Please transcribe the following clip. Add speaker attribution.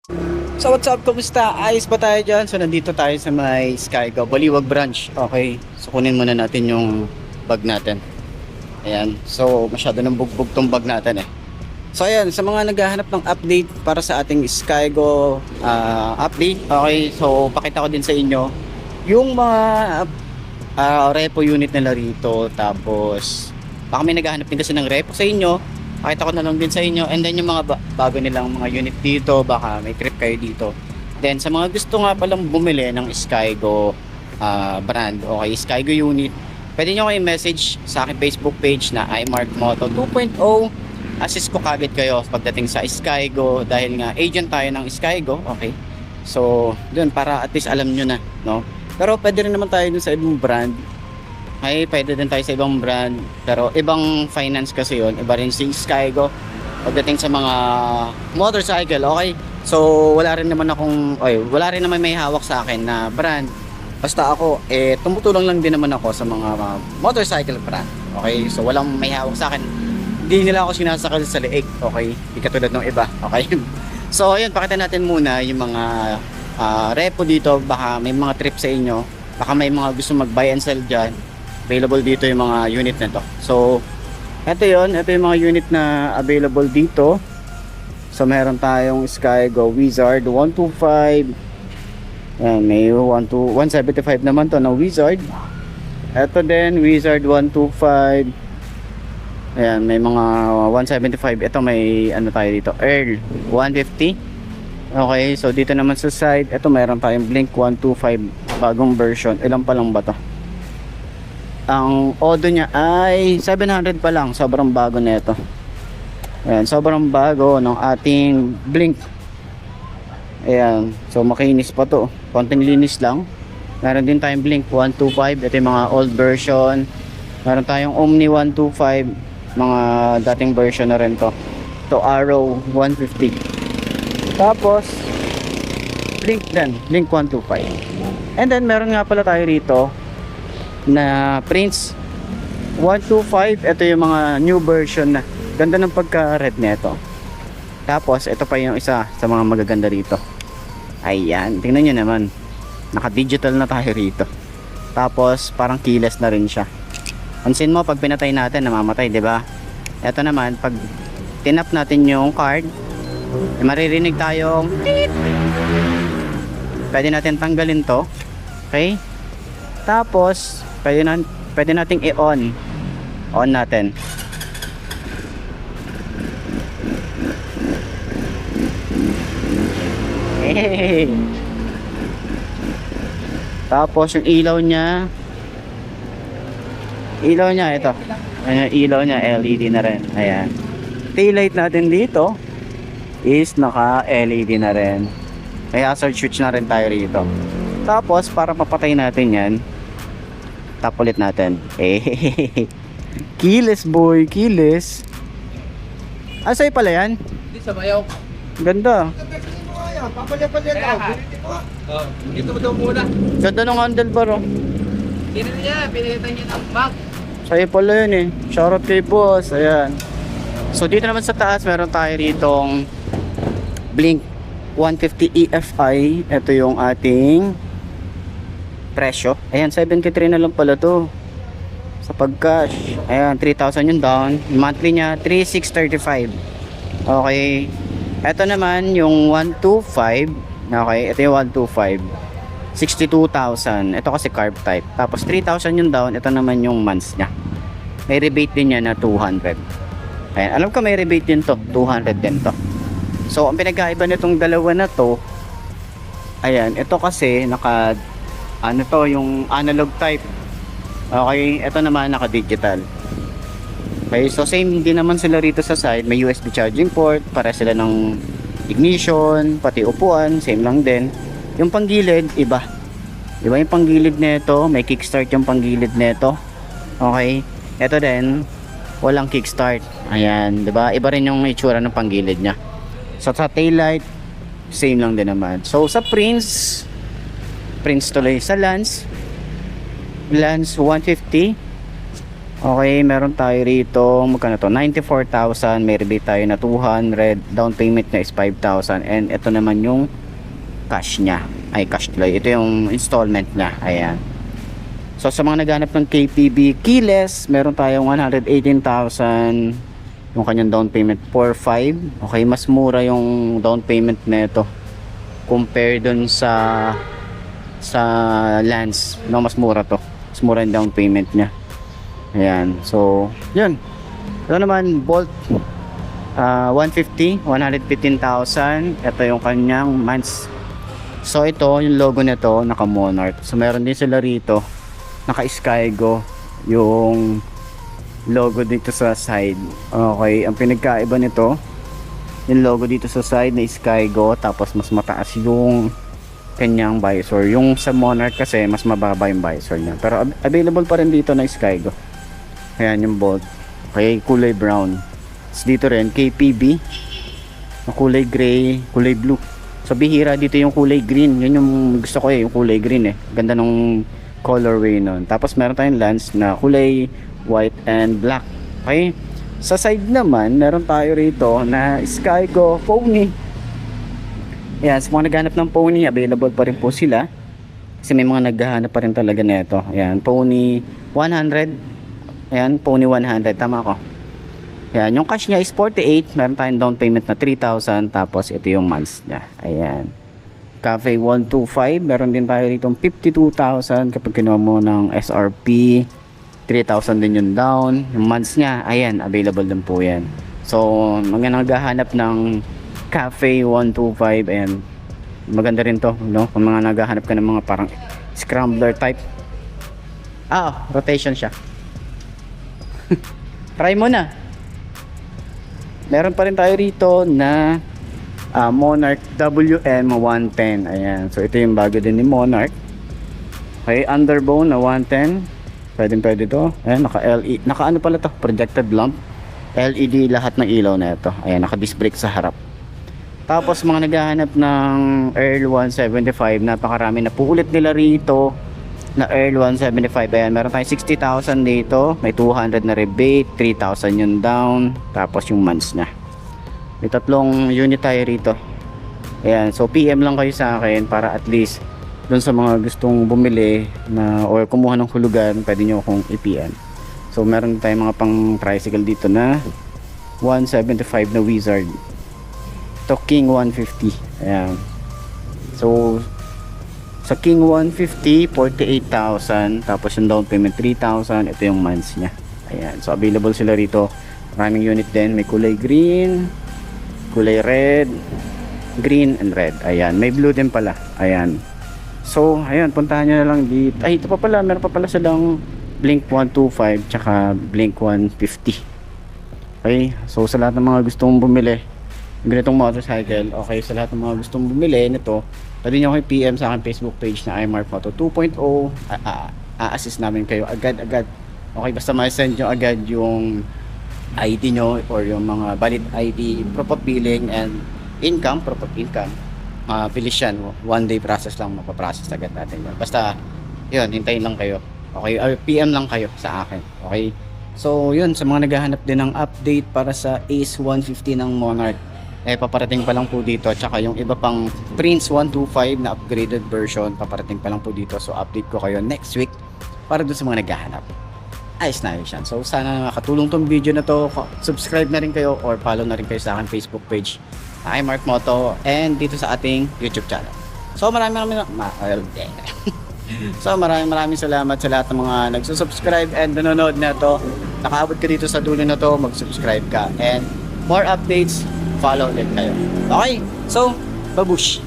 Speaker 1: So what's up, kumusta? Ayos ba tayo dyan? So nandito tayo sa may Skygo, Baliwag branch. Okay, so kunin muna natin yung bag natin. Ayan, so masyado nang bugbog tong bag natin eh. So ayan, sa mga naghahanap ng update para sa ating Skygo update. Okay, so pakita ko din sa inyo yung mga repo unit nila rito. Tapos baka may naghahanap din kasi ng repo sa inyo, pakita ko na lang din sa inyo. And then yung mga bago nilang mga unit dito, baka may trip kayo dito. Then sa mga gusto nga palang bumili ng Skygo brand, okay, Skygo unit, pwede nyo kayo message sa akin Facebook page na iMark Moto 2.0. Assist ko kagad kayo pagdating sa Skygo dahil nga agent tayo ng Skygo, okay. So dun, para at least alam nyo na, no. Pero pwede rin naman tayo dun sa ibang brand. Ay, pwede din tayo sa ibang brand, pero ibang finance kasi yun. Iba rin si Skygo pagdating sa mga motorcycle, okay. So wala rin naman wala rin naman may hawak sa akin na brand. Basta ako tumutulong lang din naman ako sa mga motorcycle brand, okay. So walang may hawak sa akin, hindi nila ako sinasakal sa leeg, okay, hindi katulad ng iba, okay. So ayun, pakita natin muna yung mga repo dito. Baka may mga trip sa inyo, baka may mga gusto mag buy and sell dyan. Available dito yung mga unit na to. So ito yung mga unit na available dito. So meron tayong Skygo Wizard 125. Ayan, may 175 naman to na Wizard. Ito din Wizard 125. Ayan, may mga 175. Ito may ano tayo dito, Earl 150. Okay, so dito naman sa side, ito meron tayong Blink 125 bagong version. Ilan pa lang ba to? Ang odo niya ay 700 pa lang. Sobrang bago na ito. Ayan, sobrang bago ng ating Blink. Ayan, so makinis pa to, konting linis lang. Meron din tayong Blink 125. Ito yung mga old version. Meron tayong Omni 125, mga dating version na rin to. Ito Arrow 150. Tapos Blink din, Blink 125. And then meron nga pala tayo rito na Prince 125. Ito yung mga new version na ganda ng pagka red nito. Tapos ito pa yung isa sa mga magaganda rito. Ayan, tingnan nyo naman, naka digital na tayo rito. Tapos parang keyless na rin siya. Pansin mo, pag pinatay natin namamatay, di ba? Ito naman, pag tinap natin yung card, maririnig tayong beep. Pwede natin tanggalin to, okay. Tapos pwede nating i-on natin. Hey. Tapos yung ilaw niya ito. Ayan, ilaw niya LED na rin. Ayan. Taillight natin dito is naka LED na rin. May hazard switch na rin tayo rito. Tapos para mapatay natin yan, tap ulit natin. Keyless boy, keyless. Sa'yo pala yan?
Speaker 2: Hindi sa bayaw.
Speaker 1: Ganda.
Speaker 2: Dito mo daw muna.
Speaker 1: Ganda ng handlebar oh.
Speaker 2: Dito niya, pinilitan niya ng bag.
Speaker 1: Sa'yo pala yun eh. Shoutout kay boss. Ayan. So dito naman sa taas, meron tayo ritong Blink 150 EFI. Ito yung ating presyo. Ayan, 73 na lang pala to sa pag-cash. Ayan, 3,000 yung down. Monthly niya 3,635. Okay. Ito naman yung 125. Okay, ito yung 125, 62,000. Ito kasi carb type. Tapos 3,000 yung down. Ito naman yung months niya. May rebate din niya na 200. Ayan, alam ko may rebate din to, 200 din to. So ang pinagkaiba nitong dalawa na to, ayan, ito kasi naka ano to, yung analog type. Okay, ito naman naka digital. Okay, so same din naman sila rito sa side. May USB charging port, para sila ng ignition, pati upuan, same lang din. Yung panggilid, iba. Diba yung panggilid nito, may kickstart yung panggilid nito. Okay, ito din, walang kickstart. Ayan, diba? Iba rin yung itsura ng panggilid niya. So sa taillight, same lang din naman. So sa Prince tuloy, sa Lance 150. Okay, meron tayo rito, magkano to? 94,000, may rebate tayo na 200, down payment niya is 5,000, and ito naman yung cash niya, ay cash tuloy, ito yung installment niya, ayan. So sa mga naghanap ng KPB keyless, meron tayong 118,000, yung kanyang down payment 4,500, okay, mas mura yung down payment nito compare dun sa Lance, no, mas mura to, mas mura yung down payment niya. Ayan, so yun. Ito naman Bolt 150, 115,000. Ito yung kanyang months. So ito yung logo nito, naka Monarch. So meron din sila rito naka Skygo yung logo dito sa side. Okay, ang pinagkaiba nito, yung logo dito sa side na Skygo, tapos mas mataas yung kanyang visor. Yung sa Monarch kasi mas mababa yung visor niya. Pero available pa rin dito na Skygo. Ayan yung Bolt. Okay, kulay brown. Tapos dito rin KPB na kulay gray, kulay blue. So bihira dito yung kulay green. Yun yung gusto ko yung kulay green Ganda nung colorway nun. Tapos meron tayong Lance na kulay white and black. Okay. Sa side naman, meron tayo rito na Skygo Pony. Ayan, sa mga naghahanap ng Pony, available pa rin po sila. Kasi may mga naghahanap pa rin talaga nito. Ayan, Pony 100. Ayan, Pony 100. Tama ko. Ayan, yung cash niya is 48. Meron tayong down payment na 3,000. Tapos ito yung months niya. Ayan. Cafe 125. Meron din tayo rito 52,000 kapag kinuha mo ng SRP. 3,000 din yung down. Yung months niya, ayan, available din po yan. So, mga naghahanap ng Cafe 125, ayan, maganda rin to, no? Kung mga naghahanap ka ng mga parang scrambler type. Rotation siya. Try mo na. Meron pa rin tayo rito na Monarch WM110. Ayan, so ito yung bago din ni Monarch. Okay, underbone na 110. Pwede to. Ayan, naka LED, naka ano pala to, projected lamp. LED lahat ng ilaw na ito. Ayan, naka disc brake sa harap. Tapos mga naghahanap ng Earl 175, napakarami na po ulit nila rito na Earl 175. Ayan, meron tayong 60,000 dito, may 200 na rebate, 3,000 yung down, tapos yung months na. May tatlong unit tayo rito. Ayan, so PM lang kayo sa akin para at least doon sa mga gustong bumili na or kumuha ng hulugan, pwede nyo akong i-PM. So meron tayong mga pang tricycle dito na 175 na Wizard. Ito King 150. Ayan. So sa King 150, 48,000. Tapos yung down payment 3,000. Ito yung months niya. Ayan. So available sila rito. Maraming unit din. May kulay green, kulay red, green and red. Ayan. May blue din pala. Ayan. So, ayun, puntahan nyo na lang dito. Ay, ito pa pala, meron pa pala silang Blink 125 tsaka Blink 150. Okay, so sa lahat ng mga gustong bumili ng ganitong motorcycle, okay, sa lahat ng mga gustong bumili nito, pwede nyo kayo PM sa aking Facebook page na iMark Moto 2.0. A-assist namin kayo agad-agad. Okay, basta ma-send nyo agad yung ID nyo or yung mga valid ID, proof of billing and income, proof of income. Bilis yan, one day process lang, mapaprocess agad natin yun. Basta yun, hintayin lang kayo, okay, PM lang kayo sa akin, okay. So yun, sa mga naghahanap din ng update para sa Ace 150 ng Monarch, paparating pa lang po dito. Tsaka yung iba pang Prince 125 na upgraded version, paparating pa lang po dito. So update ko kayo next week para dun sa mga naghahanap. Ayos na yan. So sana makatulong tong video na to. Subscribe na rin kayo or follow na rin kayo sa aking Facebook page, iMark Moto, and dito sa ating YouTube channel. So maraming salamat sa lahat ng mga nagsusubscribe and nanonood na to. Nakaabot ka dito sa dulo na to, mag-subscribe ka. And more updates, follow din kayo. Okay? So, babush!